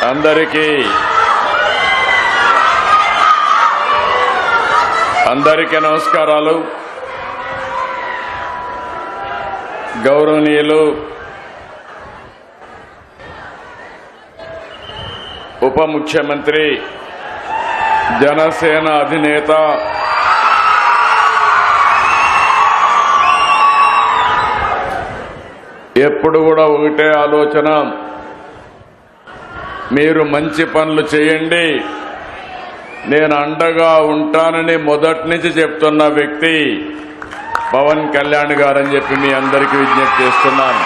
అందరికీ నమస్కారాలు. గౌరవనీయులు ఉప ముఖ్యమంత్రి జనసేన అధినేత ఎప్పుడు కూడా ఒకటే ఆలోచన, మీరు మంచి పనులు చేయండి, నేను అండగా ఉంటానని మొదటి నుంచి చెప్తున్న వ్యక్తి పవన్ కళ్యాణ్ గారని చెప్పి మీ అందరికీ విజ్ఞప్తి చేస్తున్నాను.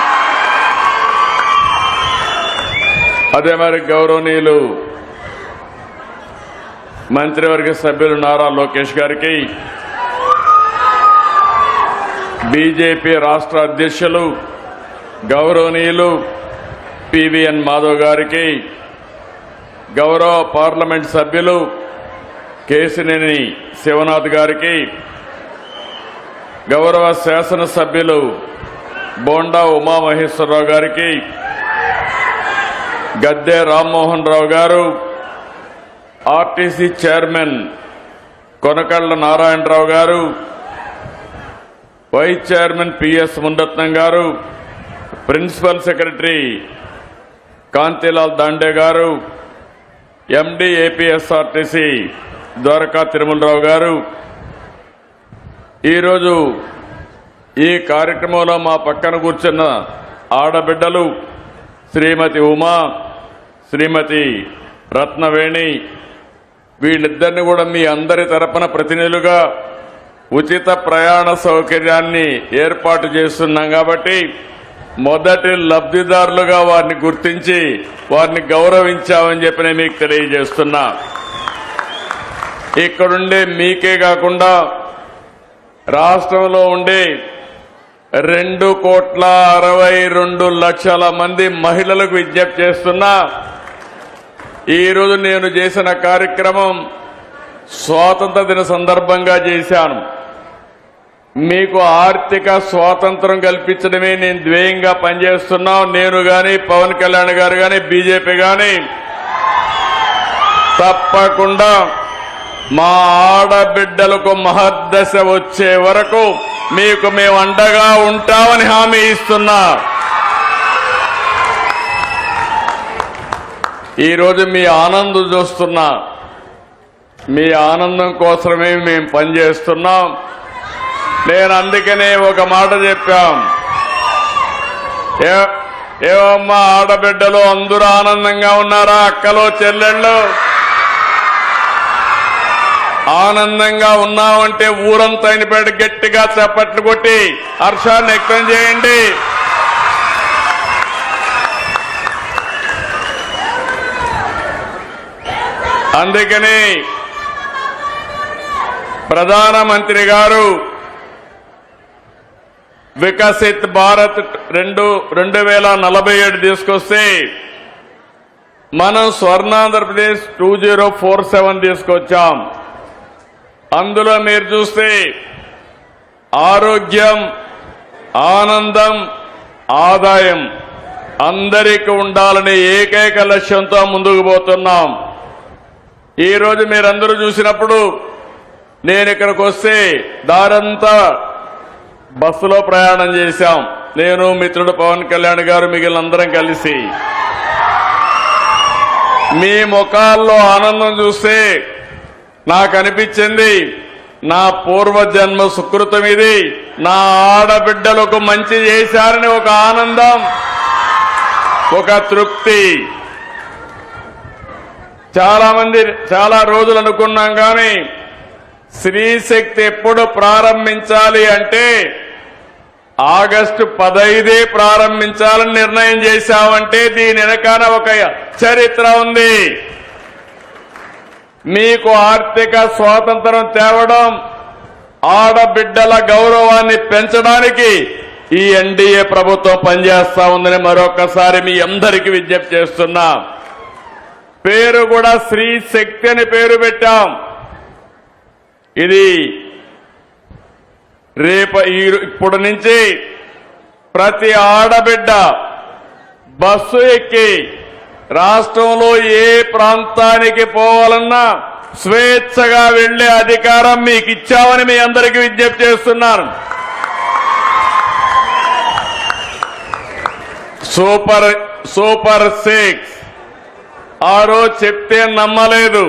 అదే మరి గౌరవనీయులు మంత్రివర్గ సభ్యులు నారా లోకేష్ గారికి, బీజేపీ రాష్ట్ర అధ్యక్షులు గౌరవనీయులు పివిఎన్ మాధవ్ గారికి, గౌరవ పార్లమెంట్ సభ్యులు కేశినేని శివనాథ్ గారికి, గౌరవ శాసనసభ్యులు బోండా ఉమామహేశ్వరరావు గారికి, గద్దె రామ్మోహన్ రావు గారు, ఆర్టీసీ చైర్మన్ కొనకళ్ళ నారాయణరావు గారు, వైస్ చైర్మన్ పిఎస్ మునరత్నం గారు, ప్రిన్సిపల్ సెక్రటరీ కాంతిలాల్ దాండే గారు, ఎండి ఏపీఎస్ఆర్టీసీ ద్వారకా తిరుమలరావు గారు, ఈరోజు ఈ కార్యక్రమంలో మా పక్కన కూర్చున్న ఆడబిడ్డలు శ్రీమతి ఉమా, శ్రీమతి రత్నవేణి, వీళ్ళిద్దరిని కూడా మీ అందరి తరపున ప్రతినిధులుగా ఉచిత ప్రయాణ సౌకర్యాన్ని ఏర్పాటు చేస్తున్నాం. కాబట్టి మొదటి లబ్ధిదారులుగా వారిని గుర్తించి వారిని గౌరవించామని చెప్పి నేను మీకు తెలియజేస్తున్నా. ఇక్కడుండే మీకే కాకుండా రాష్ట్రంలో ఉండే 2,62,00,000 మంది మహిళలకు విజ్ఞప్తి చేస్తున్నా. ఈరోజు నేను చేసిన కార్యక్రమం స్వాతంత్ర దిన సందర్భంగా చేశాను. మీకు ఆర్థిక స్వాతంత్రం కల్పించడమే నేను ధ్యేయంగా పనిచేస్తున్నాం. నేను గాని పవన్ కళ్యాణ్ గారు గాని బీజేపీ గాని తప్పకుండా మా ఆడబిడ్డలకు మహద్దశ వచ్చే వరకు మీకు మేము అండగా ఉంటామని హామీ ఇస్తున్నా. ఈరోజు మీ ఆనందం చూస్తున్నా. మీ ఆనందం కోసమే మేము పనిచేస్తున్నాం. నేను అందుకనే ఒక మాట చెప్పాం, ఏమమ్మా ఆడబిడ్డలు అందరూ ఆనందంగా ఉన్నారా? అక్కలు చెల్లెళ్ళు ఆనందంగా ఉన్నామంటే ఊరంతా అయినపేట గట్టిగా చప్పట్లు కొట్టి హర్షాన్ని వ్యక్తం చేయండి. అందుకని ప్రధానమంత్రి గారు వికసిత్ భారత్ 2047 తీసుకొస్తే మనం స్వర్ణాంధ్రప్రదేశ్ 2047 తీసుకొచ్చాం. అందులో మీరు చూస్తే ఆరోగ్యం, ఆనందం, ఆదాయం అందరికీ ఉండాలనే ఏకైక లక్ష్యంతో ముందుకు పోతున్నాం. ఈరోజు మీరందరూ చూసినప్పుడు నేను ఇక్కడికి వస్తే దారంతా బస్సులో ప్రయాణం చేశాం. నేను మిత్రుడు పవన్ కళ్యాణ్ గారు మిగిలిన అందరం కలిసి. మీ ముఖాల్లో ఆనందం చూస్తే నాకు అనిపించింది నా పూర్వజన్మ సుకృతం ఇది. నా ఆడబిడ్డలకు మంచి చేశారని ఒక ఆనందం, ఒక తృప్తి. చాలా రోజులు అనుకున్నాం కానీ స్త్రీ శక్తి ఎప్పుడు ప్రారంభించాలి అంటే ఆగస్టు 15 ప్రారంభించాలని నిర్ణయం చేశామంటే దీని వెనకాల ఒక చరిత్ర ఉంది. మీకు ఆర్థిక స్వాతంత్రం తేవడం, ఆడబిడ్డల గౌరవాన్ని పెంచడానికి ఈ ఎన్డీఏ ప్రభుత్వం పనిచేస్తా ఉందని మరొకసారి మీ అందరికీ విజ్ఞప్తి చేస్తున్నా. పేరు కూడా స్త్రీ శక్తి అని పేరు పెట్టాం. ఇది ఇప్పుడు నుంచి ప్రతి ఆడబిడ్డ బస్సు ఎక్కి రాష్ట్రంలో ఏ ప్రాంతానికి పోవాలన్నా స్వేచ్ఛగా వెళ్లే అధికారం మీకు ఇచ్చామని మీ అందరికీ విజ్ఞప్తి చేస్తున్నాను. సూపర్ 6 ఆ రోజు చెప్తే నమ్మలేదు.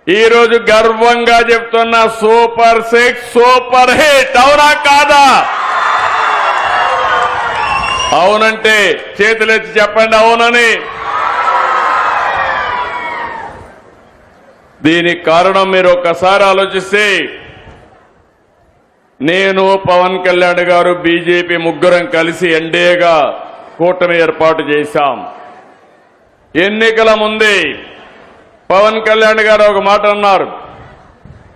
ఈ రోజు గర్వంగా చెప్తున్న సూపర్ 6 సూపర్ హిట్. అవునా కాదా? అవునంటే చేతులెత్తి చెప్పండి అవునని. దీనికి కారణం మీరు ఒక్కసారి ఆలోచిస్తే, నేను పవన్ కళ్యాణ్ గారు బీజేపీ ముగ్గురం కలిసి ఎన్డీఏగా కూటమి ఏర్పాటు చేశాం. ఎన్నికల ముందే పవన్ కళ్యాణ్ గారు ఒక మాట అన్నారు,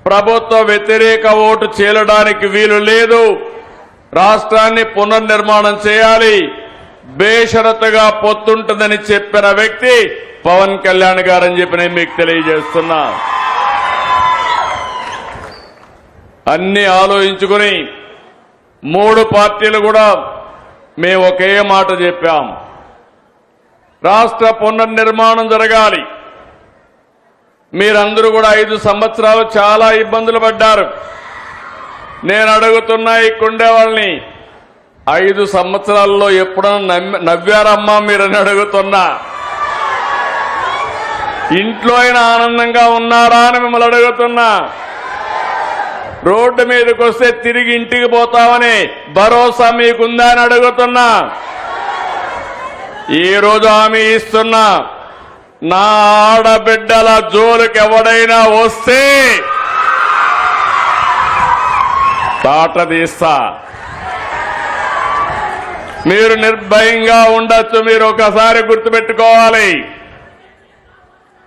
ప్రభుత్వ వ్యతిరేక ఓటు చీలడానికి వీలు లేదు, రాష్ట్రాన్ని పునర్నిర్మాణం చేయాలి, బేషరతుగా పొత్తుంటుందని చెప్పిన వ్యక్తి పవన్ కళ్యాణ్ గారని చెప్పి నేను మీకు తెలియజేస్తున్నా. అన్ని ఆలోచించుకుని 3 పార్టీలు కూడా మేము ఒకే మాట చెప్పాం, రాష్ట్ర పునర్నిర్మాణం జరగాలి. మీరందరూ కూడా 5 సంవత్సరాలు చాలా ఇబ్బందులు పడ్డారు. నేను అడుగుతున్నా ఇక్కడే వాళ్ళని, 5 సంవత్సరాల్లో ఎప్పుడన్నా నవ్వారమ్మా మీరని అడుగుతున్నా. ఇంట్లో అయినా ఆనందంగా ఉన్నారా అని మిమ్మల్ని అడుగుతున్నా. రోడ్డు మీదకి వస్తే తిరిగి ఇంటికి పోతామని భరోసా మీకుందా అని అడుగుతున్నా. ఈ రోజు హామీ ఇస్తున్నా, నా ఆడబిడ్డల జోలికి ఎవడైనా వస్తే తాట తీస్తా. మీరు నిర్భయంగా ఉండొచ్చు. మీరు ఒకసారి గుర్తుపెట్టుకోవాలి,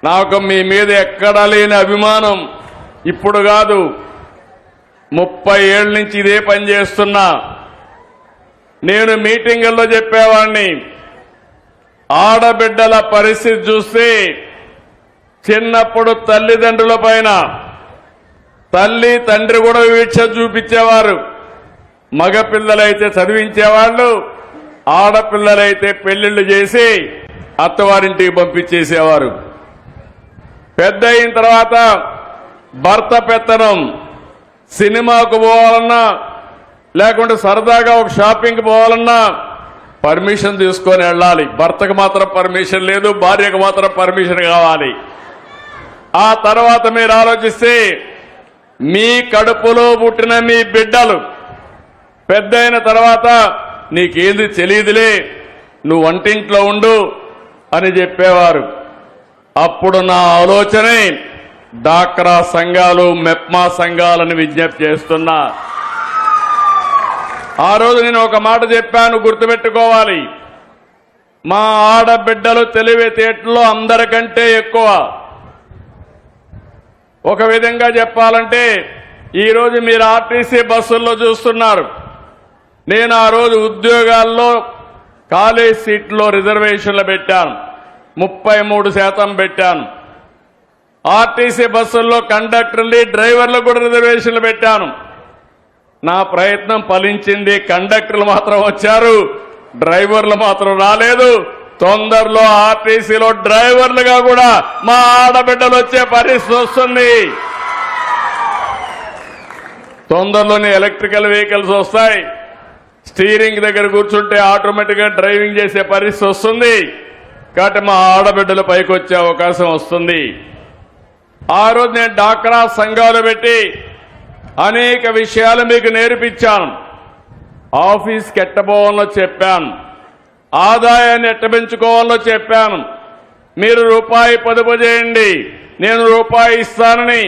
నాకు మీ మీద ఎక్కడా లేని అభిమానం ఇప్పుడు కాదు, 30 ఏళ్ల నుంచి ఇదే పని చేస్తున్నా. నేను మీటింగుల్లో చెప్పేవాడిని, ఆడబిడ్డల పరిస్థితి చూస్తే చిన్నప్పుడు తల్లిదండ్రుల పైన తల్లి తండ్రి కూడా వీక్ష చూపించేవారు. మగపిల్లలైతే చదివించేవాళ్ళు, ఆడపిల్లలైతే పెళ్లిళ్లు చేసి అత్తవారింటికి పంపించేసేవారు. పెద్ద అయిన తర్వాత భర్త పెత్తనం, సినిమాకు పోవాలన్నా లేకుంటే సరదాగా ఒక షాపింగ్కి పోవాలన్నా పర్మిషన్ తీసుకొని వెళ్ళాలి. భర్తకు మాత్రం పర్మిషన్ లేదు, భార్యకు మాత్రం పర్మిషన్ కావాలి. ఆ తర్వాత మీరు ఆలోచిస్తే, మీ కడుపులో పుట్టిన మీ బిడ్డలు పెద్ద అయిన తర్వాత నీకేంది తెలియదులే, నువ్వు వంటింట్లో ఉండు అని చెప్పేవారు. అప్పుడు నా ఆలోచనే డాక్రా సంఘాలు, మెప్మా సంఘాలను విజ్ఞప్తి చేస్తున్నా. ఆ రోజు నేను ఒక మాట చెప్పాను, గుర్తుపెట్టుకోవాలి, మా ఆడబిడ్డలు తెలివితేటల్లో అందరికంటే ఎక్కువ. ఒక విధంగా చెప్పాలంటే, ఈరోజు మీరు ఆర్టీసీ బస్సుల్లో చూస్తున్నారు. నేను ఆ రోజు ఉద్యోగాల్లో కాలేజ్ సీట్లో రిజర్వేషన్లు పెట్టాను, 33% పెట్టాను. ఆర్టీసీ బస్సుల్లో కండక్టర్లు, డ్రైవర్లు కూడా రిజర్వేషన్లు పెట్టాను. నా ప్రయత్నం ఫలించింది. కండక్టర్లు మాత్రం వచ్చారు, డ్రైవర్లు మాత్రం రాలేదు. తొందరలో ఆర్టీసీలో డ్రైవర్లుగా కూడా మా ఆడబిడ్డలు వచ్చే పరిస్థితి వస్తుంది. తొందరలోనే ఎలక్ట్రికల్ వెహికల్స్ వస్తాయి. స్టీరింగ్ దగ్గర కూర్చుంటే ఆటోమేటిక్గా డ్రైవింగ్ చేసే పరిస్థితి వస్తుంది. కాబట్టి మా ఆడబిడ్డలు పైకి వచ్చే అవకాశం వస్తుంది. ఆ రోజు నేను డాక్రా సంఘాలు పెట్టి అనేక విషయాలు మీకు నేర్పించాను. ఆఫీస్కి ఎట్టబోవాలో చెప్పాను, ఆదాయాన్ని ఎట్ట పెంచుకోవాలో చెప్పాను. మీరు రూపాయి పొదుపు చేయండి, నేను రూపాయి ఇస్తానని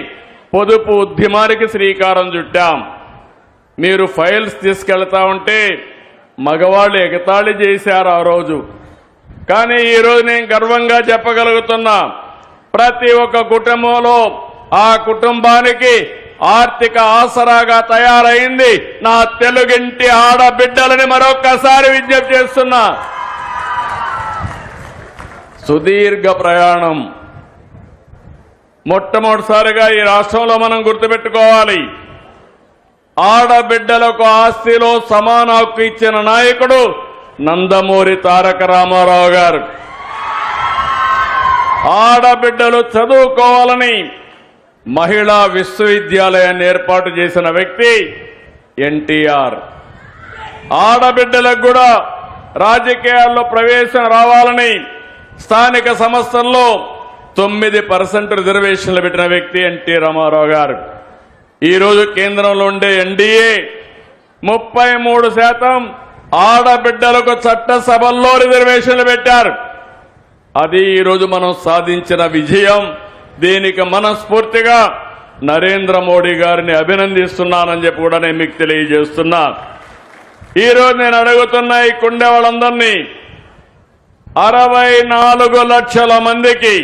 పొదుపు ఉద్యమానికి శ్రీకారం చుట్టాం. మీరు ఫైల్స్ తీసుకెళ్తా ఉంటే మగవాళ్ళు ఎగతాళి చేశారు ఆ రోజు. కానీ ఈరోజు నేను గర్వంగా చెప్పగలుగుతున్నా, ప్రతి ఒక్క కుటుంబంలో ఆ కుటుంబానికి ఆర్థిక ఆసరాగా తయారైంది నా తెలుగింటి ఆడబిడ్డలని మరొక్కసారి విజ్ఞప్తి చేస్తున్నా. సుదీర్ఘ ప్రయాణం. మొట్టమొదటిసారిగా ఈ రాష్ట్రంలో మనం గుర్తుపెట్టుకోవాలి, ఆడబిడ్డలకు ఆస్తిలో సమాన హక్కు ఇచ్చిన నాయకుడు నందమూరి తారక రామారావు గారు. ఆడబిడ్డలు చదువుకోవాలని మహిళా విశ్వవిద్యాలయాన్ని ఏర్పాటు చేసిన వ్యక్తి ఎన్టీఆర్. ఆడబిడ్డలకు కూడా రాజకీయాల్లో ప్రవేశం రావాలని స్థానిక సంస్థల్లో 9% రిజర్వేషన్లు పెట్టిన వ్యక్తి ఎన్టీ రామారావు గారు. ఈరోజు కేంద్రంలో ఉండే ఎన్డీఏ 33% ఆడబిడ్డలకు చట్టసభల్లో రిజర్వేషన్లు పెట్టారు. అది ఈరోజు మనం సాధించిన విజయం. దీనికి మనస్ఫూర్తిగా నరేంద్ర మోడీ గారిని అభినందిస్తున్నానని చెప్పి కూడా నేను మీకు తెలియజేస్తున్నా. ఈరోజు నేను అడుగుతున్నా ఈ కుండే వాళ్ళందరినీ 64 లక్షల మందికి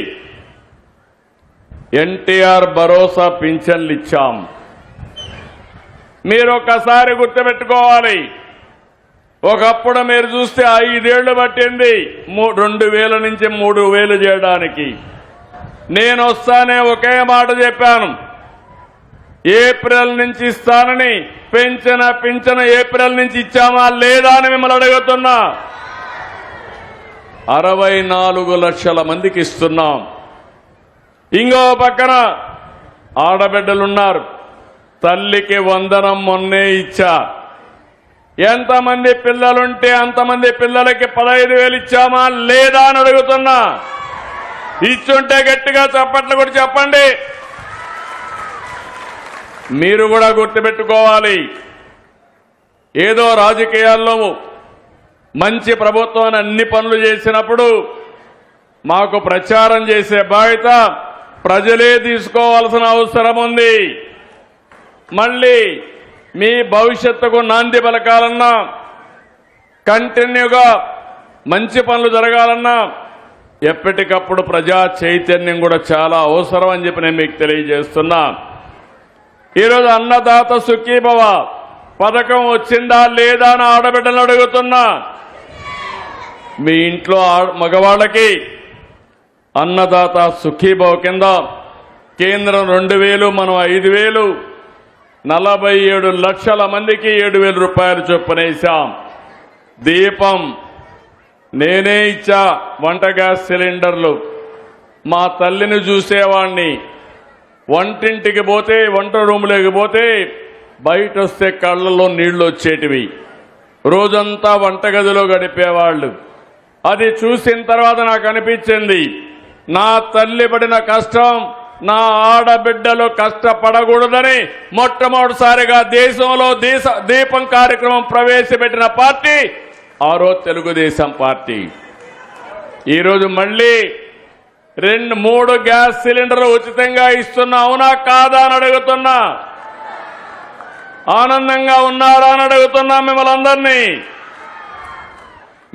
ఎన్టీఆర్ భరోసా పింఛన్లు ఇచ్చాం. మీరు ఒక్కసారి గుర్తుపెట్టుకోవాలి, ఒకప్పుడు మీరు చూస్తే 5 ఏళ్లు పట్టింది 2000 నుంచి 3000 చేయడానికి. నేను వస్తానే ఒకే మాట చెప్పాను, ఏప్రిల్ నుంచి ఇస్తానని. పింఛన ఏప్రిల్ నుంచి ఇచ్చామా లేదా అని మిమ్మల్ని అడుగుతున్నా. 64 లక్షల మందికి ఇస్తున్నాం. ఇంకో పక్కన ఆడబిడ్డలున్నారు, తల్లికి వందనం మొన్నే ఇచ్చా. ఎంతమంది పిల్లలుంటే అంతమంది పిల్లలకి 15,000 ఇచ్చామా లేదా అని అడుగుతున్నా. ఇచ్చుంటే గట్టిగా చప్పట్లు కూడా చెప్పండి. మీరు కూడా గుర్తుపెట్టుకోవాలి, ఏదో రాజకీయాల్లో మంచి ప్రభుత్వాన్ని అన్ని పనులు చేసినప్పుడు మాకు ప్రచారం చేసే బాధ్యత ప్రజలే తీసుకోవాల్సిన అవసరం ఉంది. మళ్ళీ మీ భవిష్యత్తుకు నాంది పలకాలన్నా, కంటిన్యూగా మంచి పనులు జరగాలన్నా ఎప్పటికప్పుడు ప్రజా చైతన్యం కూడా చాలా అవసరం అని చెప్పి నేను మీకు తెలియజేస్తున్నా. ఈరోజు అన్నదాత సుఖీభవ పథకం వచ్చిందా లేదా అని ఆడబిడ్డలు అడుగుతున్నా. మీ ఇంట్లో మగవాళ్ళకి అన్నదాత సుఖీభవ కింద కేంద్రం 2,000, మనం 5,000, 47 లక్షల మందికి 7,000 రూపాయలు చొప్పునేశాం. దీపం నేనే ఇచ్చా. వంట గ్యాస్ సిలిండర్లు మా తల్లిని చూసేవాణ్ణి. వంటింటికి పోతే, వంట రూములోకి పోతే బయట వస్తే కళ్ళల్లో నీళ్లు వచ్చేటివి. రోజంతా వంటగదిలో గడిపేవాళ్ళు. అది చూసిన తర్వాత నాకు అనిపించింది, నా తల్లి పడిన కష్టం నా ఆడబిడ్డలు కష్టపడకూడదని మొట్టమొదటిసారిగా దేశంలో దీపం కార్యక్రమం ప్రవేశపెట్టిన పార్టీ ఆ రోజు తెలుగుదేశం పార్టీ. ఈరోజు మళ్ళీ 2-3 గ్యాస్ సిలిండర్లు ఉచితంగా ఇస్తున్నా. అవునా కాదా అని అడుగుతున్నా. ఆనందంగా ఉన్నారా అని అడుగుతున్నా మిమ్మల్ని అందరినీ.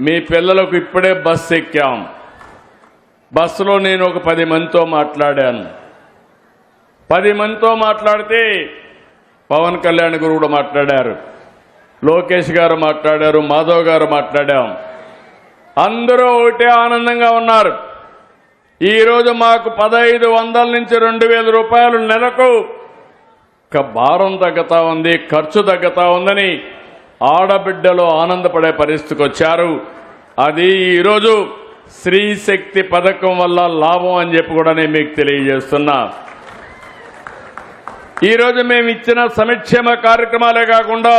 మీ పిల్లలకు ఇప్పుడే బస్సు ఎక్కాం. బస్సులో నేను ఒక 10 మందితో మాట్లాడాను. 10 మందితో మాట్లాడితే పవన్ కళ్యాణ్ గారు కూడా మాట్లాడారు, లోకేష్ గారు మాట్లాడారు, మాధవ్ గారు మాట్లాడాం. అందరూ ఒకటే ఆనందంగా ఉన్నారు. ఈరోజు మాకు 1,500 నుంచి 2,000 రూపాయలు నెలకు భారం తగ్గుతా ఉంది, ఖర్చు తగ్గుతా ఉందని ఆడబిడ్డలు ఆనందపడే పరిస్థితికి వచ్చారు. అది ఈరోజు స్త్రీ శక్తి పథకం వల్ల లాభం అని చెప్పి కూడా నేను మీకు తెలియజేస్తున్నా. ఈరోజు మేము ఇచ్చిన సంక్షేమ కార్యక్రమాలే కాకుండా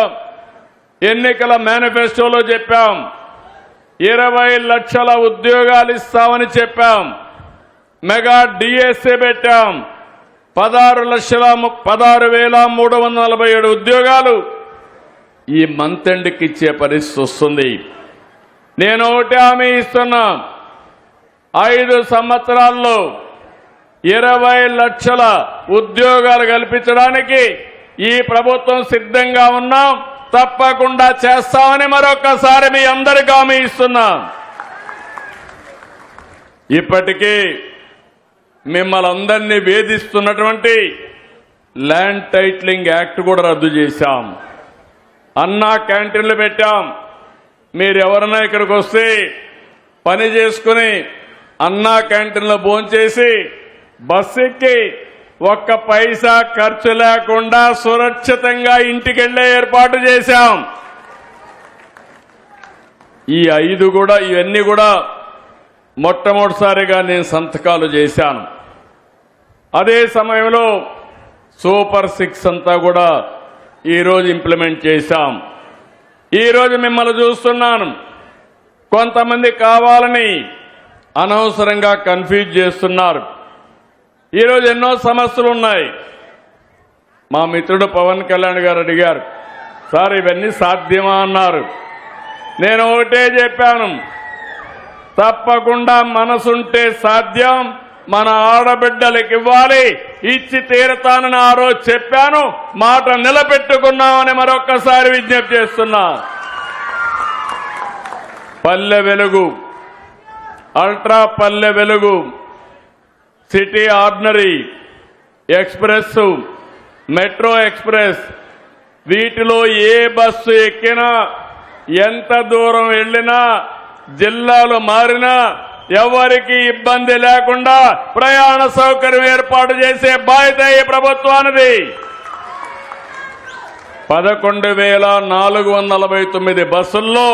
ఎన్నికల మేనిఫెస్టోలో చెప్పాం, 20 లక్షల ఉద్యోగాలు ఇస్తామని చెప్పాం. మెగా డిఎస్ఏ పెట్టాం. 16,347 ఉద్యోగాలు ఈ మంత్ ఎండ్కి ఇచ్చే పరిస్థితి వస్తుంది. నేను ఒకటి హామీ ఇస్తున్నా, 5 సంవత్సరాల్లో 20 లక్షల ఉద్యోగాలు కల్పించడానికి ఈ ప్రభుత్వం సిద్ధంగా ఉన్నాం. తప్పకుండా చేస్తామని మరొకసారి మీ అందరికీ హామీ ఇస్తున్నా. ఇప్పటికీ మిమ్మల్ని అందరినీ వేధిస్తున్నటువంటి ల్యాండ్ టైటిలింగ్ యాక్ట్ కూడా రద్దు చేశాం. అన్నా క్యాంటీన్లు పెట్టాం. మీరు ఎవరన్నా ఇక్కడికి వస్తే పని చేసుకుని అన్నా క్యాంటీన్లో భోంచేసి బస్సు ఎక్కి 1 పైసా ఖర్చు లేకుండా సురక్షితంగా ఇంటికి వెళ్లే ఏర్పాటు చేశాం. ఈ 5 కూడా, ఇవన్నీ కూడా మొట్టమొదటిసారిగా నేను సంతకాలు చేశాను. అదే సమయంలో సూపర్ 6 అంతా కూడా ఈరోజు ఇంప్లిమెంట్ చేశాం. ఈరోజు మిమ్మల్ని చూస్తున్నాను, కొంతమంది కావాలని అనవసరంగా కన్ఫ్యూజ్ చేస్తున్నారు. ఈరోజు ఎన్నో సమస్యలు ఉన్నాయి. మా మిత్రుడు పవన్ కళ్యాణ్ గారు అడిగారు, సార్ ఇవన్నీ సాధ్యమా అన్నారు. నేను ఒకటే చెప్పాను, తప్పకుండా మనసుంటే సాధ్యం, మన ఆడబిడ్డలకు ఇవ్వాలి, ఇచ్చి తీరతానని ఆ రోజు చెప్పాను, మాట నిలబెట్టుకున్నామని మరొక్కసారి విజ్ఞప్తి చేస్తున్నా. Palle Velugu, ultra Palle Velugu, city ordinary, express, metro express, వీటిలో ఏ బస్సు ఎక్కినా, ఎంత దూరం వెళ్ళినా, జిల్లాలు మారినా ఎవరికి ఇబ్బంది లేకుండా ప్రయాణ సౌకర్యం ఏర్పాటు చేసే బాధ్యత ఈ ప్రభుత్వానిది. 11,449 బస్సుల్లో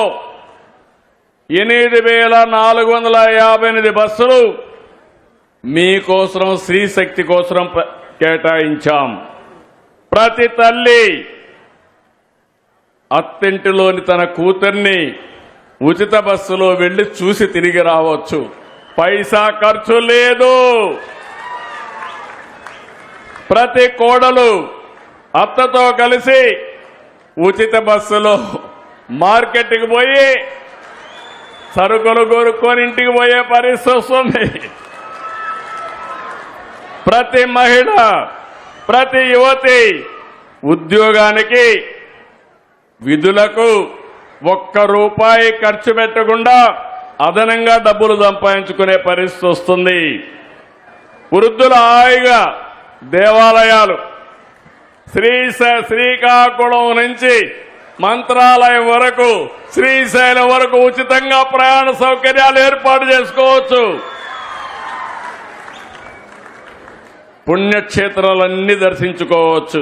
8,458 బస్సులు మీకోసం, స్త్రీశక్తి కోసం కేటాయించాం. ప్రతి తల్లి అత్తింటిలోని తన కూతుర్ని ఉచిత బస్సులో వెళ్లి చూసి తిరిగి రావచ్చు, పైసా ఖర్చు లేదు. ప్రతి కోడలు అత్తతో కలిసి ఉచిత బస్సులో మార్కెట్కి పోయి సరుకులు కొనుక్కొని ఇంటికి పోయే పరిస్థితి వస్తుంది. ప్రతి మహిళ, ప్రతి యువతి ఉద్యోగానికి, విధులకు ₹1 ఖర్చు పెట్టకుండా అదనంగా డబ్బులు సంపాదించుకునే పరిస్థితి వస్తుంది. వృద్ధుల హాయిగా దేవాలయాలు, శ్రీకాకుళం నుంచి మంత్రాలయం వరకు, శ్రీశైలం వరకు ఉచితంగా ప్రయాణ సౌకర్యాలు ఏర్పాటు చేసుకోవచ్చు. పుణ్యక్షేత్రాలన్నీ దర్శించుకోవచ్చు.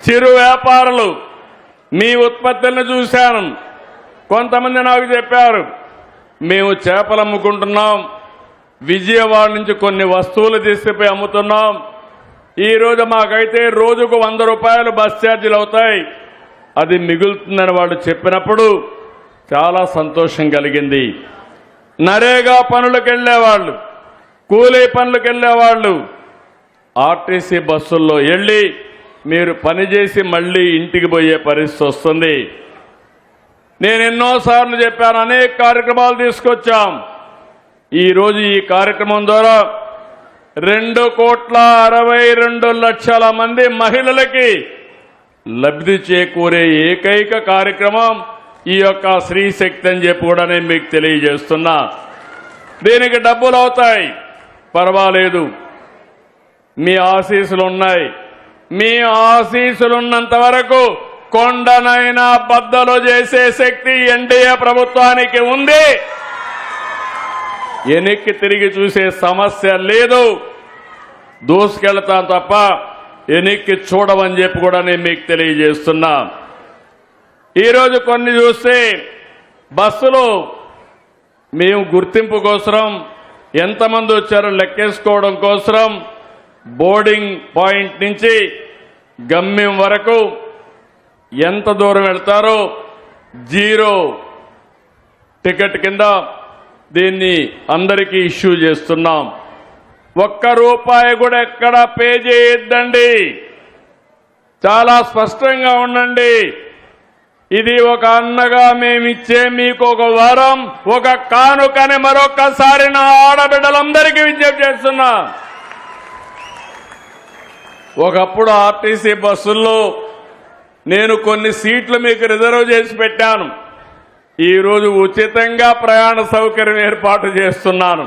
చిరు వ్యాపారులు, మీ ఉత్పత్తులను చూశాను. కొంతమంది నాకు చెప్పారు, మేము చేపలు అమ్ముకుంటున్నాం, విజయవాడ నుంచి కొన్ని వస్తువులు తీసుకుపోయి అమ్ముతున్నాం, ఈరోజు మాకైతే రోజుకు ₹100 బస్ ఛార్జీలు అవుతాయి, అది మిగులుతుందని వాళ్ళు చెప్పినప్పుడు చాలా సంతోషం కలిగింది. నరేగా పనులకు వెళ్ళేవాళ్ళు, కూలీ పనులకు వెళ్ళేవాళ్ళు ఆర్టీసీ బస్సుల్లో వెళ్ళి మీరు పనిచేసి మళ్ళీ ఇంటికి పోయే పరిస్థితి వస్తుంది. నేను ఎన్నోసార్లు చెప్పాను, అనేక కార్యక్రమాలు తీసుకొచ్చాం. ఈరోజు ఈ కార్యక్రమం ద్వారా 2,62,00,000 మంది మహిళలకి లబ్ధి చేకూరే ఏకైక కార్యక్రమం ఈ యొక్క స్త్రీశక్తి అని చెప్పి కూడా నేను మీకు తెలియజేస్తున్నా. దీనికి డబ్బులు అవుతాయి, పర్వాలేదు, మీ ఆశీస్సులు ఉన్నాయి. మీ ఆశీస్సులున్నంత వరకు కొండనైనా బద్దలు చేసే శక్తి ఎన్డీఏ ప్రభుత్వానికి ఉంది. వెనక్కి తిరిగి చూసే సమస్య లేదు, దూసుకెళ్తాం తప్ప వెనక్కి చూడమని చెప్పి కూడా నేను మీకు తెలియజేస్తున్నా. ఈరోజు కొన్ని చూస్తే బస్సులు మేము గుర్తింపు కోసం ఎంతమంది వచ్చారో లెక్కేసుకోవడం కోసం బోర్డింగ్ పాయింట్ నుంచి గమ్యం వరకు ఎంత దూరం వెళ్తారో జీరో టికెట్ కింద దీన్ని అందరికీ ఇష్యూ చేస్తున్నాం. ₹1 కూడా ఎక్కడ పే చేయొద్దండి, చాలా స్పష్టంగా ఉండండి. ఇది ఒక అన్నగా మేమిచ్చే మీకు ఒక వరం, ఒక కానుకని మరొకసారి నా ఆడబిడ్డలందరికీ విజ్ఞప్తి చేస్తున్నా. ఒకప్పుడు ఆర్టీసీ బస్సుల్లో నేను కొన్ని సీట్లు మీకు రిజర్వ్ చేసి పెట్టాను. ఈరోజు ఉచితంగా ప్రయాణ సౌకర్యం ఏర్పాటు చేస్తున్నాను.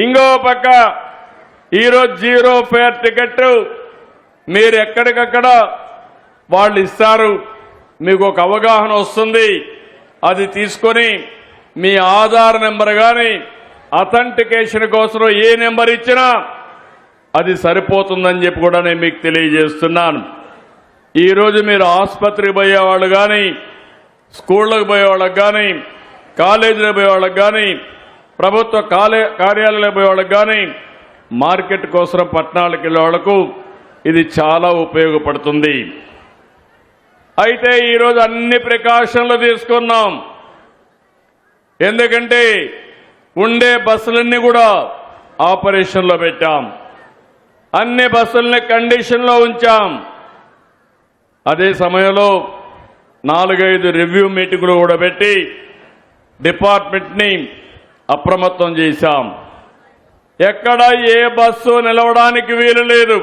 ఇంకో పక్క ఈరోజు జీరో ఫేర్ టికెట్ మీరు ఎక్కడికక్కడ వాళ్ళు ఇస్తారు, మీకు ఒక అవగాహన వస్తుంది. అది తీసుకొని మీ ఆధార్ నెంబర్ కానీ అథెంటికేషన్ కోసం ఏ నెంబర్ ఇచ్చినా అది సరిపోతుందని చెప్పి కూడా నేను మీకు తెలియజేస్తున్నాను. ఈరోజు మీరు ఆసుపత్రికి పోయేవాళ్ళు కానీ, స్కూళ్ళకు పోయేవాళ్ళకి కానీ, కాలేజీలో పోయే వాళ్ళకి కానీ, ప్రభుత్వ కార్యాలయాలకు పోయే వాళ్ళకి కానీ, మార్కెట్ కోసం పట్టణాలకు వెళ్ళే వాళ్లకు ఇది చాలా ఉపయోగపడుతుంది. అయితే ఈరోజు అన్ని ప్రికాషన్లు తీసుకున్నాం. ఎందుకంటే ఉండే బస్సులన్నీ కూడా ఆపరేషన్లో పెట్టాం. అన్ని బస్సుల్ని కండిషన్లో ఉంచాం. అదే సమయంలో 4-5 రివ్యూ మీటింగులు కూడా పెట్టి డిపార్ట్మెంట్ని అప్రమత్తం చేశాం. ఎక్కడ ఏ బస్సు నిలవడానికి వీలు లేదు.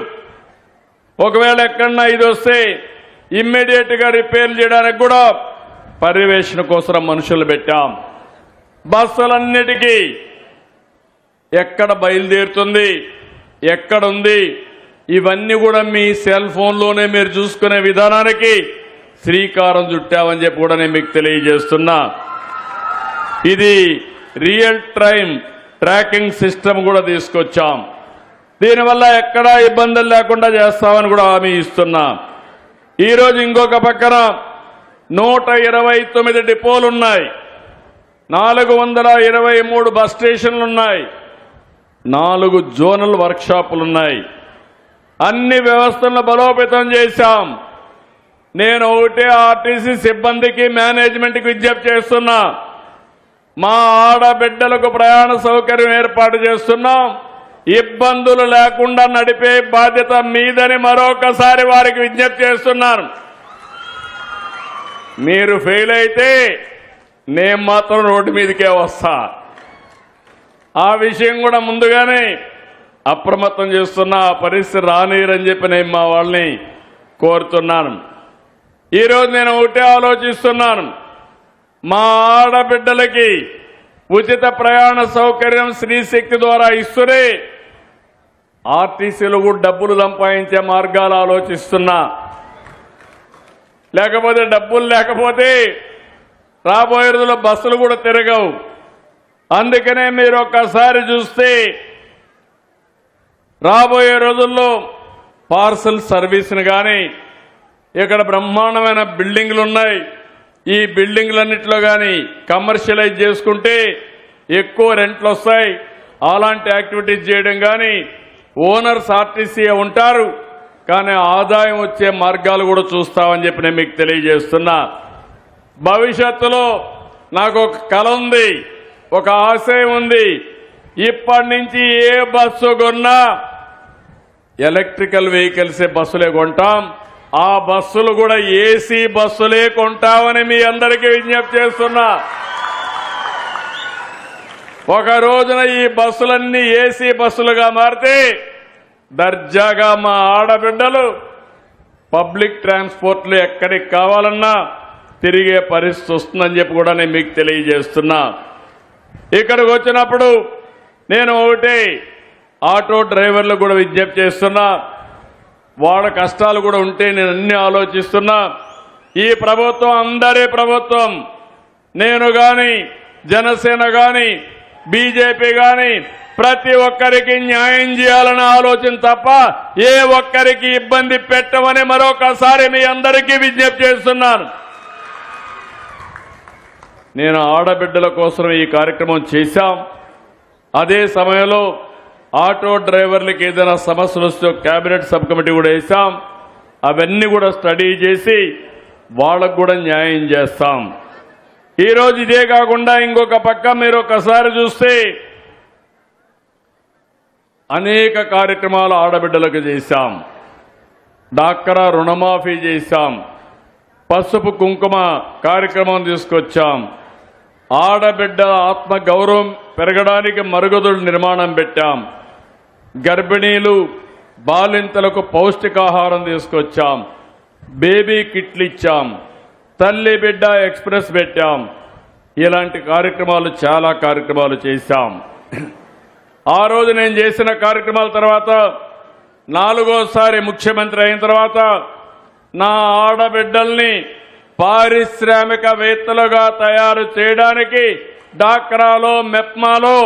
ఒకవేళ ఎక్కడన్నా ఇది వస్తే ఇమ్మీడియట్గా రిపేర్ చేయడానికి కూడా పర్యవేక్షణ కోసం మనుషులు పెట్టాం. బస్సులన్నిటికీ ఎక్కడ బయలుదేరుతుంది, ఎక్కడుంది, ఇవన్నీ కూడా మీ సెల్ ఫోన్లోనే మీరు చూసుకునే విధానానికి శ్రీకారం చుట్టామని చెప్పి కూడా నేను మీకు తెలియజేస్తున్నా. ఇది రియల్ టైం ట్రాకింగ్ సిస్టమ్ కూడా తీసుకొచ్చాం. దీనివల్ల ఎక్కడా ఇబ్బందులు లేకుండా చేస్తామని కూడా హామీ ఇస్తున్నా. ఈరోజు ఇంకొక పక్కన 129 డిపోలు ఉన్నాయి, 423 బస్ స్టేషన్లు ఉన్నాయి, 4 జోనల్ వర్క్షాపులు ఉన్నాయి. అన్ని వ్యవస్థలను బలోపేతం చేశాం. నేను ఒకటే ఆర్టీసీ సిబ్బందికి, మేనేజ్మెంట్కి విజ్ఞప్తి చేస్తున్నా. మా ఆడబిడ్డలకు ప్రయాణ సౌకర్యం ఏర్పాటు చేస్తున్నాం. ఇబ్బందులు లేకుండా నడిపే బాధ్యత మీదని మరొకసారి వారికి విజ్ఞప్తి చేస్తున్నాను. మీరు ఫెయిల్ అయితే నేను మాత్రం రోడ్డు మీదకే వస్తా. ఆ విషయం కూడా ముందుగానే అప్రమత్తం చేస్తున్నా. ఆ పరిస్థితి రానియరని చెప్పి నేను మా వాళ్ళని కోరుతున్నాను. ఈరోజు నేను ఒకటే ఆలోచిస్తున్నాను. మా ఆడబిడ్డలకి ఉచిత ప్రయాణ సౌకర్యం శ్రీశక్తి ద్వారా ఇస్తూనే ఆర్టీసీలో కూడా డబ్బులు సంపాదించే మార్గాలు ఆలోచిస్తున్నా. లేకపోతే డబ్బులు లేకపోతే రాబోయే రోజుల్లో బస్సులు కూడా తిరగవు. అందుకనే మీరు ఒక్కసారి చూస్తే రాబోయే రోజుల్లో పార్సల్ సర్వీస్ని కానీ, ఇక్కడ బ్రహ్మాండమైన బిల్డింగ్లు ఉన్నాయి. ఈ బిల్డింగ్లన్నింటిలో కానీ కమర్షియలైజ్ చేసుకుంటే ఎక్కువ రెంట్లు వస్తాయి. అలాంటి యాక్టివిటీస్ చేయడం కానీ, ఓనర్స్ ఆర్టీసీ ఉంటారు కానీ ఆదాయం వచ్చే మార్గాలు కూడా చూస్తామని చెప్పి నేను మీకు తెలియజేస్తున్నా. భవిష్యత్తులో నాకు ఒక కల ఉంది, ఒక ఆశయం ఉంది. ఇప్పటి నుంచి ఏ బస్సు కొన్నా ఎలక్ట్రికల్ వెహికల్సే బస్సులే కొంటాం. ఆ బస్సులు కూడా ఏసీ బస్సులే కొంటామని మీ అందరికీ విజ్ఞప్తి చేస్తున్నా. ఒక రోజున ఈ బస్సులన్నీ ఏసీ బస్సులుగా మారితే దర్జాగా మా ఆడబిడ్డలు పబ్లిక్ ట్రాన్స్పోర్ట్లు ఎక్కడికి కావాలన్నా తిరిగే పరిస్థితి వస్తుందని చెప్పి కూడా నేను మీకు తెలియజేస్తున్నా. ఇక్కడికి వచ్చినప్పుడు నేను ఒకటే ఆటో డ్రైవర్లు కూడా విజ్ఞప్తి చేస్తున్నా. వాళ్ళ కష్టాలు కూడా ఉంటే నేను అన్ని ఆలోచిస్తున్నా. ఈ ప్రభుత్వం అందరి ప్రభుత్వం. నేను కానీ, జనసేన కానీ, బీజేపీ కానీ ప్రతి ఒక్కరికి న్యాయం చేయాలనే ఆలోచన తప్ప ఏ ఒక్కరికి ఇబ్బంది పెట్టమని మరొకసారి మీ అందరికీ విజ్ఞప్తి చేస్తున్నాను. నేను ఆడబిడ్డల కోసం ఈ కార్యక్రమం చేశాం. అదే సమయంలో ఆటో డ్రైవర్లకు ఏదైనా సమస్యలు వస్తే కేబినెట్ సబ్ కమిటీ కూడా వేసాం. అవన్నీ కూడా స్టడీ చేసి వాళ్ళకు కూడా న్యాయం చేస్తాం. ఈరోజు ఇదే కాకుండా ఇంకొక పక్క మీరు ఒకసారి చూస్తే అనేక కార్యక్రమాలు ఆడబిడ్డలకు చేశాం. డాక్రా రుణమాఫీ చేశాం. పసుపు కుంకుమ కార్యక్రమం తీసుకొచ్చాం. ఆడబిడ్డ ఆత్మ గౌరవం పెరగడానికి మరుగుదొడ్ల నిర్మాణం పెట్టాం. గర్భిణీలు బాలింతలకు పౌష్టికాహారం తీసుకొచ్చాం. బేబీ కిట్లు ఇచ్చాం. తల్లి బిడ్డ ఎక్స్ప్రెస్ పెట్టాం. ఇలాంటి కార్యక్రమాలు చాలా కార్యక్రమాలు చేశాం. ఆ రోజు నేను చేసిన కార్యక్రమాల తర్వాత 4వసారి ముఖ్యమంత్రి అయిన తర్వాత నా ఆడబిడ్డల్ని పారిశ్రామికవేత్తలుగా తయారు చేయడానికి డాక్రాలో, మెప్మాలో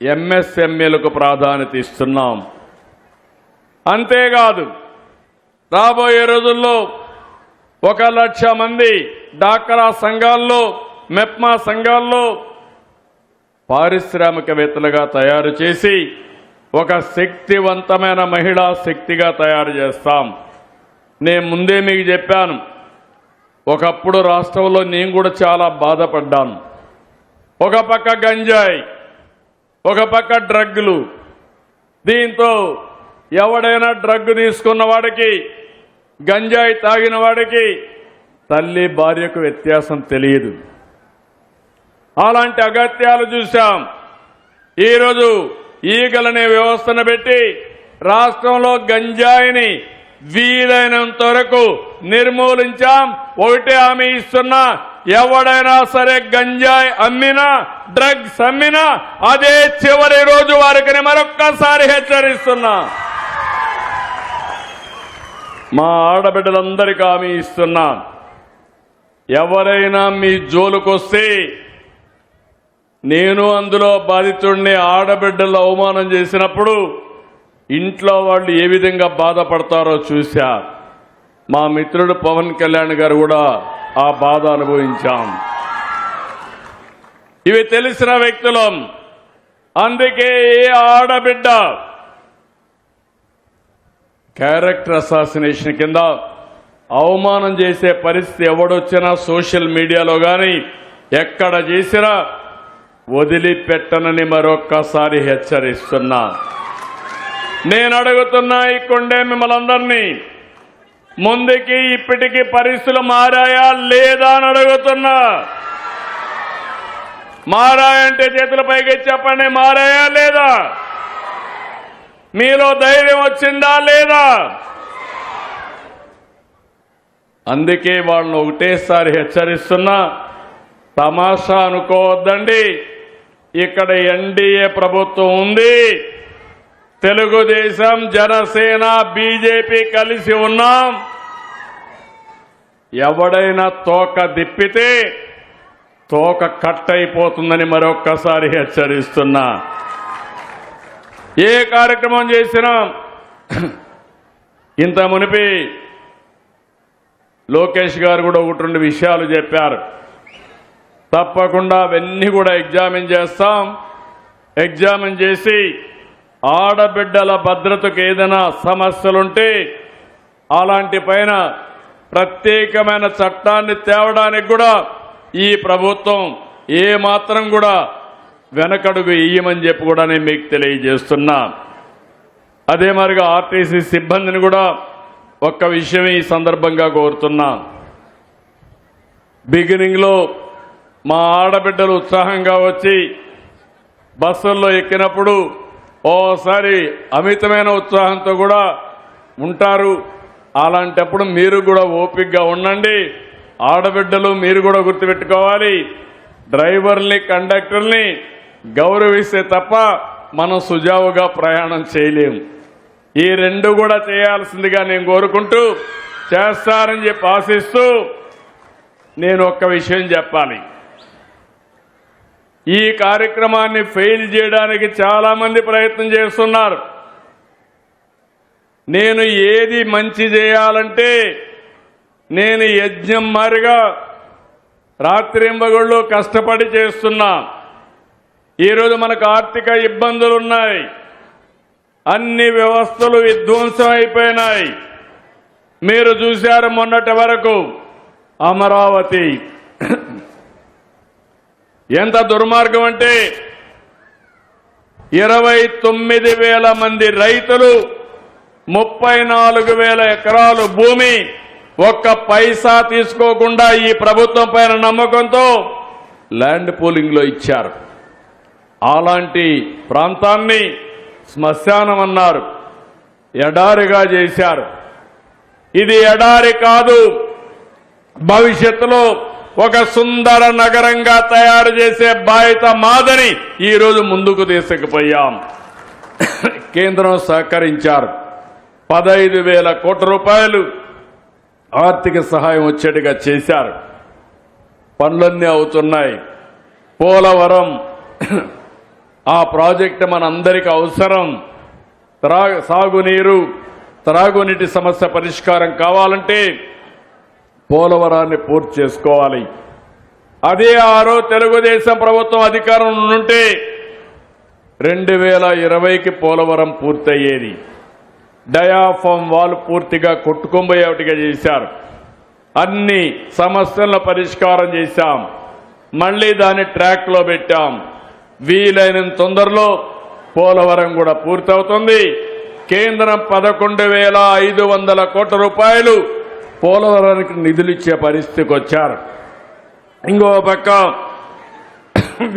ఎంఎస్ఎంఈలకు ప్రాధాన్యత ఇస్తున్నాం. అంతేకాదు రాబోయే రోజుల్లో 1,00,000 మంది డాక్రా సంఘాల్లో మెప్మా సంఘాల్లో పారిశ్రామికవేత్తలుగా తయారు చేసి ఒక శక్తివంతమైన మహిళా శక్తిగా తయారు చేస్తాం. నేను ముందే మీకు చెప్పాను, ఒకప్పుడు రాష్ట్రంలో నేను కూడా చాలా బాధపడ్డాను. ఒక పక్క గంజాయి, ఒక పక్క డ్రగ్లు. దీంతో ఎవడైనా డ్రగ్ తీసుకున్న వాడికి, గంజాయి తాగిన వాడికి తల్లి భార్యకు వ్యత్యాసం తెలియదు. అలాంటి అగత్యాలు చూశాం. ఈరోజు ఈగలనే వ్యవస్థను పెట్టి రాష్ట్రంలో గంజాయిని వీలైనంత వరకు నిర్మూలించాం. ఒకటే హామీ ఇస్తున్నా, ఎవడైనా సరే గంజాయి అమ్మినా, డ్రగ్స్ అమ్మినా అదే చివరి రోజు వారికి మరొక్కసారి హెచ్చరిస్తున్నా. మా ఆడబిడ్డలందరికీ హామీ ఇస్తున్నా, ఎవరైనా మీ జోలుకొస్తే నేను అందులో బాధితుడిని. ఆడబిడ్డలు అవమానం చేసినప్పుడు ఇంట్లో వాళ్ళు ఏ విధంగా బాధపడతారో చూశా. మా మిత్రుడు పవన్ కళ్యాణ్ గారు కూడా ఆ బాధ అనుభవించాం. ఇవి తెలిసిన వ్యక్తులం. అందుకే ఏ ఆడబిడ్డ క్యారెక్టర్ అసాసినేషన్ కింద అవమానం చేసే పరిస్థితి ఎవడొచ్చినా సోషల్ మీడియాలో కానీ ఎక్కడ చేసినా వదిలిపెట్టనని మరొక్కసారి హెచ్చరిస్తున్నా. నేను అడుగుతున్నా ఈ కొండే మిమ్మల్ని అందరినీ, ముందుకి ఇప్పటికీ పరిస్థితులు మారాయా లేదా అని అడుగుతున్నా. మారాయంటే చేతుల పైకి చెప్పండి, మారాయా లేదా? మీలో ధైర్యం వచ్చిందా లేదా? అందుకే వాళ్ళని ఒకటేసారి హెచ్చరిస్తున్నా, తమాషా అనుకోవద్దండి. ఇక్కడ ఎన్డీఏ ప్రభుత్వం ఉంది. తెలుగుదేశం, జనసేన, బీజేపీ కలిసి ఉన్నాం. ఎవడైనా తోక దిప్పితే తోక కట్ అయిపోతుందని మరొక్కసారి హెచ్చరిస్తున్నా. ఏ కార్యక్రమం చేసినా ఇంత మునిపి లోకేష్ గారు కూడా ఒకటి రెండు విషయాలు చెప్పారు. తప్పకుండా అవన్నీ కూడా ఎగ్జామిన్ చేస్తాం. ఎగ్జామిన్ చేసి ఆడబిడ్డల భద్రతకు ఏదైనా సమస్యలుంటే అలాంటి పైన ప్రత్యేకమైన చట్టాన్ని తేవడానికి కూడా ఈ ప్రభుత్వం ఏ మాత్రం కూడా వెనకడుగు ఇయ్యమని చెప్పి కూడా నేను మీకు తెలియజేస్తున్నా. అదే మరిగా ఆర్టీసీ సిబ్బందిని కూడా ఒక్క విషయం ఈ సందర్భంగా కోరుతున్నా. బిగినింగ్లో మా ఆడబిడ్డలు ఉత్సాహంగా వచ్చి బస్సుల్లో ఎక్కినప్పుడు ఓసారి అమితమైన ఉత్సాహంతో కూడా ఉంటారు. అలాంటప్పుడు మీరు కూడా ఓపికగా ఉండండి. ఆడబిడ్డలు మీరు కూడా గుర్తుపెట్టుకోవాలి, డ్రైవర్ని, కండక్టర్ని గౌరవిస్తే తప్ప మనం సుజావుగా ప్రయాణం చేయలేము. ఈ రెండు కూడా చేయాల్సిందిగా నేను కోరుకుంటూ, చేస్తారని చెప్పి ఆశిస్తూ నేను ఒక్క విషయం చెప్పాలి. ఈ కార్యక్రమాన్ని ఫెయిల్ చేయడానికి చాలా మంది ప్రయత్నం చేస్తున్నారు. నేను ఏది మంచి చేయాలంటే నేను యజ్ఞం మారిగా రాత్రింబగళ్ళు కష్టపడి చేస్తున్నా. ఈరోజు మనకు ఆర్థిక ఇబ్బందులు ఉన్నాయి. అన్ని వ్యవస్థలు విధ్వంసం అయిపోయినాయి. మీరు చూశారు మొన్నటి వరకు అమరావతి ఎంత దుర్మార్గం అంటే 29,000 మంది రైతులు 34,000 ఎకరాలు భూమి ఒక్క పైసా తీసుకోకుండా ఈ ప్రభుత్వం పైన నమ్మకంతో ల్యాండ్ పూలింగ్లో ఇచ్చారు. అలాంటి ప్రాంతాన్ని శ్మశానం అన్నారు, ఎడారిగా చేశారు. ఇది ఎడారి కాదు, భవిష్యత్తులో ఒక సుందర నగరంగా తయారు చేసే బాధ్యత మాదని ఈరోజు ముందుకు తీసుకుపోయాం. కేంద్రం సహకరించారు. 15,000 కోట్ల రూపాయలు ఆర్థిక సహాయం వచ్చేట్టుగా చేశారు. పనులన్నీ అవుతున్నాయి. పోలవరం ఆ ప్రాజెక్టు మనందరికీ అవసరం. సాగునీరు, త్రాగునీటి సమస్య పరిష్కారం కావాలంటే పోలవరాన్ని పూర్తి చేసుకోవాలి. అదే తెలుగుదేశం ప్రభుత్వం అధికారం ఉంటే 2020కి పోలవరం పూర్తయ్యేది. డయాఫామ్ వాల్ పూర్తిగా కొట్టుకొంబోయేటిగా చేశారు. అన్ని సమస్యలను పరిష్కారం చేశాం. మళ్ళీ దాన్ని ట్రాక్లో పెట్టాం. వీలైనంత తొందరలో పోలవరం కూడా పూర్తవుతుంది. కేంద్రం 11,500 కోట్ల రూపాయలు పోలవరానికి నిధులు ఇచ్చే పరిస్థితికి వచ్చారు. ఇంకో పక్క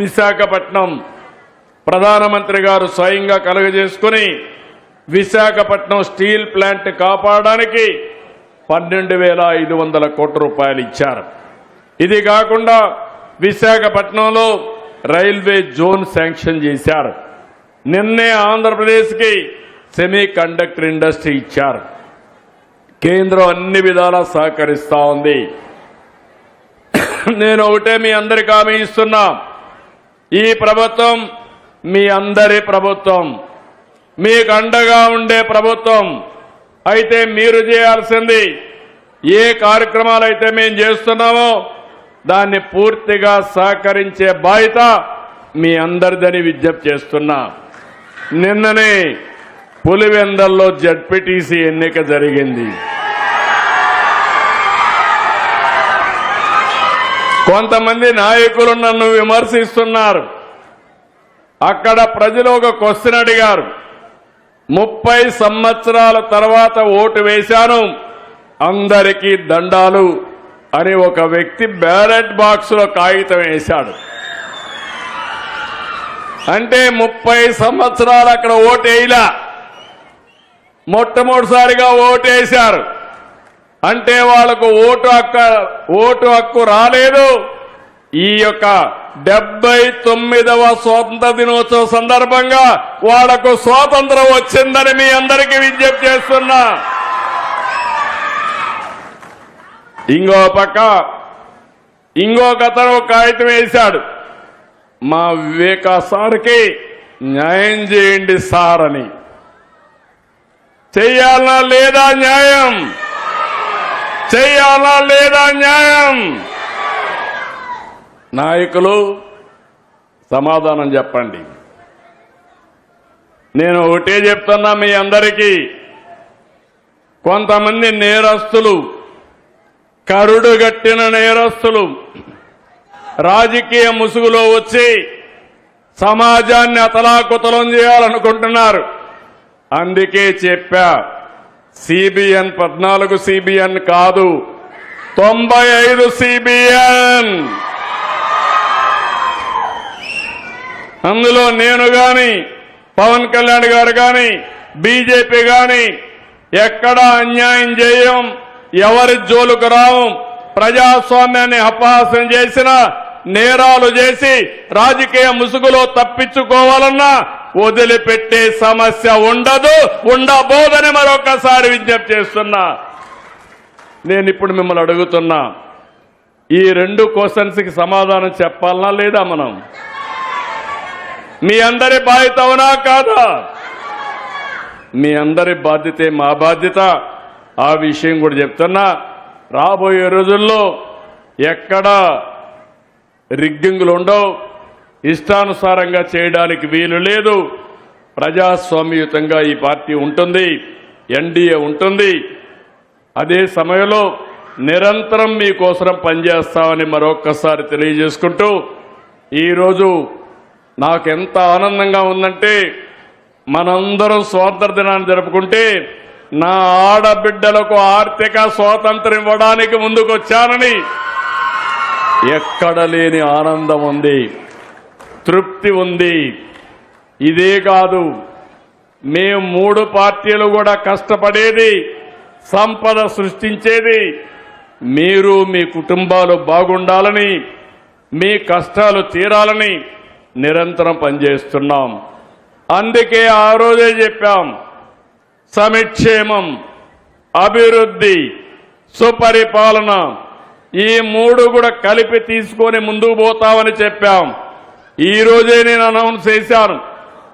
విశాఖపట్నం ప్రధానమంత్రి గారు స్వయంగా కలుగజేసుకుని విశాఖపట్నం స్టీల్ ప్లాంట్ కాపాడడానికి 12,500 కోట్ల రూపాయలు ఇచ్చారు. ఇది కాకుండా విశాఖపట్నంలో రైల్వే జోన్ శాంక్షన్ చేశారు. నిన్నే ఆంధ్రప్రదేశ్కి సెమీ కండక్టర్ ఇండస్ట్రీ ఇచ్చారు. కేంద్రం అన్ని విధాలా సహకరిస్తా ఉంది. నేను ఒకటే మీ అందరికీ హామీ ఇస్తున్నా, ఈ ప్రభుత్వం మీ అందరి ప్రభుత్వం, మీకు అండగా ఉండే ప్రభుత్వం. అయితే మీరు చేయాల్సింది ఏ కార్యక్రమాలు అయితే మేము చేస్తున్నామో దాన్ని పూర్తిగా సహకరించే బాధ్యత మీ అందరిదని విజ్ఞప్తి చేస్తున్నా. నిన్ననే పులివెందల్లో జడ్పీటీసీ ఎన్నిక జరిగింది. కొంతమంది నాయకులు నన్ను విమర్శిస్తున్నారు. అక్కడ ప్రజలు ఒక క్వశ్చన్ అడిగారు. 30 సంవత్సరాల తర్వాత ఓటు వేశాను, అందరికీ దండాలు అని ఒక వ్యక్తి బ్యాలెట్ బాక్స్ లో కాగితం వేశాడు. అంటే 30 సంవత్సరాలు అక్కడ ఓటు వేయలా, మొట్టమొదటిసారిగా ఓటు వేశారు. అంటే వాళ్లకు ఓటు హక్కు రాలేదు. ఈ యొక్క 79వ స్వాతంత్ర దినోత్సవ సందర్భంగా వాళ్లకు స్వాతంత్రం వచ్చిందని మీ అందరికీ విజ్ఞప్తి చేస్తున్నా. ఇంకో పక్క ఇంకొకతను కాగితం వేశాడు, మా వివేకా సార్కి న్యాయం చేయండి సార్ అని. చెయ్యాలనా లేదా న్యాయం? చెయ్యాలా లేదా న్యాయం? నాయకులు సమాధానం చెప్పండి. నేను ఒకటే చెప్తున్నా మీ అందరికీ, కొంతమంది నేరస్తులు, కరుడుగట్టిన నేరస్తులు రాజకీయ ముసుగులో వచ్చి సమాజాన్ని అతలాకుతలం చేయాలనుకుంటున్నారు. అందుకే చెప్పా, సిబిఎన్ 14 సిబిఎన్ కాదు, 95 సిబిఎన్. అందులో నేను గాని, పవన్ కళ్యాణ్ గారు గాని, బీజేపీ గాని ఎక్కడా అన్యాయం చేయం, ఎవరి జోలుకు రావు. ప్రజాస్వామ్యాన్ని అపహాస్యం చేసిన, నేరాలు చేసి రాజకీయ ముసుగులో తప్పించుకోవాలన్నా వదిలిపెట్టే సమస్య ఉండదు, ఉండబోదని మరొకసారి విజ్ఞప్తి చేస్తున్నా. నేను ఇప్పుడు మిమ్మల్ని అడుగుతున్నా, ఈ 2 క్వశ్చన్స్కి సమాధానం చెప్పాలనా లేదా? మనం మీ అందరి బాధ్యత అవునా కాదా? మీ అందరి బాధ్యతే మా బాధ్యత. ఆ విషయం కూడా చెప్తున్నా. రాబోయే రోజుల్లో ఎక్కడా రిగ్గింగ్లు ఉండవు, ఇష్టానుసారంగా చేయడానికి వీలు లేదు. ప్రజాస్వామ్యయుతంగా ఈ పార్టీ ఉంటుంది, ఎన్డీఏ ఉంటుంది. అదే సమయంలో నిరంతరం మీకోసం పనిచేస్తామని మరొక్కసారి తెలియజేసుకుంటూ, ఈరోజు నాకెంత ఆనందంగా ఉందంటే, మనందరం స్వాతంత్ర దినాన్ని జరుపుకుంటే నా ఆడబిడ్డలకు ఆర్థిక స్వాతంత్రం ఇవ్వడానికి ముందుకొచ్చానని ఎక్కడ లేని ఆనందం ఉంది, తృప్తి ఉంది. ఇదే కాదు, మేము 3 పార్టీలు కూడా కష్టపడేది, సంపద సృష్టించేది మీరు మీ కుటుంబాలు బాగుండాలని, మీ కష్టాలు తీరాలని నిరంతరం పనిచేస్తున్నాం. అందుకే ఆ రోజే చెప్పాం, సమిక్షేమం, అభివృద్ధి, సుపరిపాలన ఈ 3 కూడా కలిపి తీసుకొని ముందుకు పోతామని చెప్పాం. ఈ రోజే నేను అనౌన్స్ చేశాను,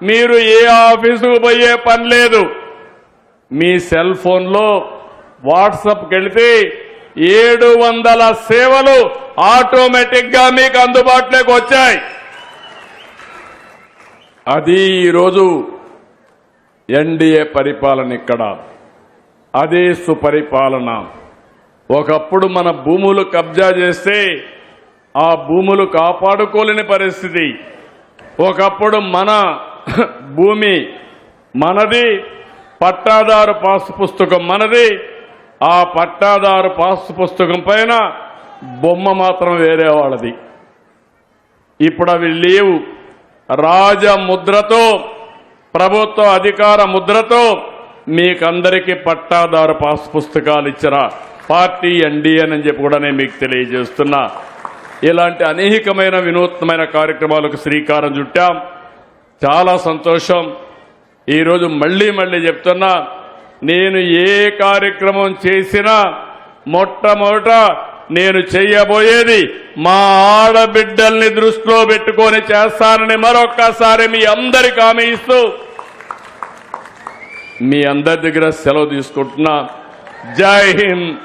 మీరు ఏ ఆఫీసుకు పోయే పని లేదు. మీ సెల్ ఫోన్లో వాట్సాప్కి వెళితే 700 సేవలు ఆటోమేటిక్ గా మీకు అందుబాటులోకి వచ్చాయి. అది ఈరోజు ఎన్డీఏ పరిపాలన. ఇక్కడ అదే సుపరిపాలన. ఒకప్పుడు మన భూములు కబ్జా చేస్తే ఆ భూములు కాపాడుకోలేని పరిస్థితి. ఒకప్పుడు మన భూమి మనది, పట్టాదారు పాసు పుస్తకం మనది, ఆ పట్టాదారు పాసు పుస్తకం పైన బొమ్మ మాత్రం వేరే వాళ్ళది. ఇప్పుడు అవి లేవు. రాజముద్రతో, ప్రభుత్వ అధికార ముద్రతో మీకందరికీ పట్టాదారు పాసు పుస్తకాలు ఇచ్చిన పార్టీ ఎన్డీఏ అని చెప్పి కూడా నేను మీకు తెలియజేస్తున్నా. ఇలాంటి అనేకమైన వినూత్నమైన కార్యక్రమాలకు శ్రీకారం చుట్టాం. చాలా సంతోషం. ఈరోజు మళ్ళీ చెప్తున్నా, నేను ఏ కార్యక్రమం చేసినా మొట్టమొదట నేను చేయబోయేది మా ఆడబిడ్డల్ని దృష్టిలో పెట్టుకొని చేస్తానని మరొక్కసారి మీ అందరికీ హామీ ఇస్తూ మీ అందరి దగ్గర సెలవు తీసుకుంటున్నా. జై హింద్.